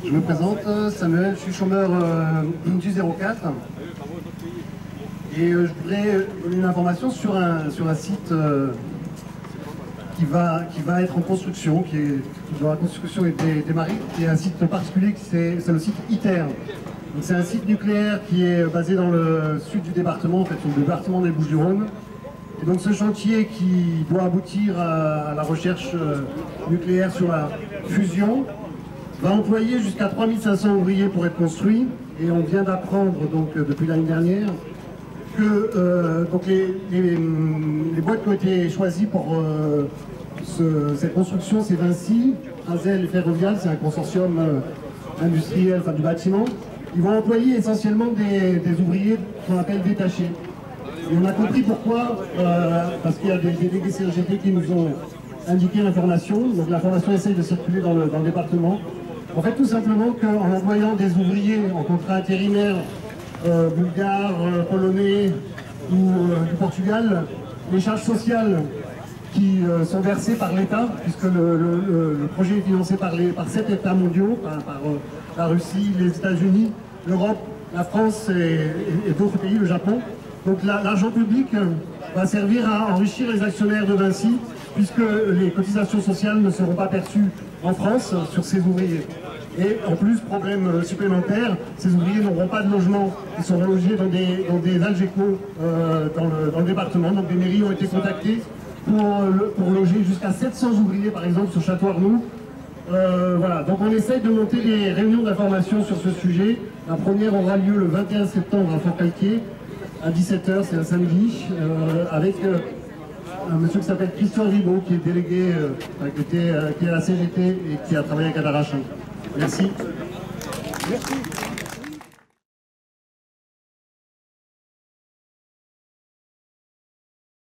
Je me présente, Samuel, je suis chômeur du 04 et je voudrais donner une information sur un site qui va être en construction, dont la construction est démarrée, qui est un site particulier, c'est le site ITER. C'est un site nucléaire qui est basé dans le sud du département, en fait, sur le département des Bouches-du-Rhône. Et donc ce chantier qui doit aboutir à la recherche nucléaire sur la fusion va employer jusqu'à 3500 ouvriers pour être construit. Et on vient d'apprendre donc depuis l'année dernière que donc les boîtes qui ont été choisies pour cette construction, c'est Vinci, Azel et Ferrovial, c'est un consortium industriel, enfin du bâtiment. Ils vont employer essentiellement des ouvriers qu'on appelle détachés. Et on a compris pourquoi, parce qu'il y a des délégués CGT qui nous ont indiqué l'information. Donc l'information essaye de circuler dans le département. En fait, tout simplement qu'en envoyant des ouvriers en contrat intérimaire bulgares, polonais ou du Portugal, les charges sociales qui sont versées par l'État, puisque le projet est financé par 7 États mondiaux, par la Russie, les États-Unis, l'Europe, la France et d'autres pays, le Japon. Donc l'argent public va servir à enrichir les actionnaires de Vinci, puisque les cotisations sociales ne seront pas perçues en France sur ces ouvriers. Et en plus, problème supplémentaire, ces ouvriers n'auront pas de logement. Ils seront logés dans des Algeco dans le département. Donc des mairies ont été contactées pour loger jusqu'à 700 ouvriers, par exemple, sur Château-Arnoux. Voilà, donc on essaye de monter des réunions d'information sur ce sujet. La première aura lieu le 21 septembre à Fort-Calquier, à 17 h, c'est un samedi, avec un monsieur qui s'appelle Christian Ribaud, qui est délégué, qui est à la CGT et qui a travaillé avec Adarachin. Merci. Merci.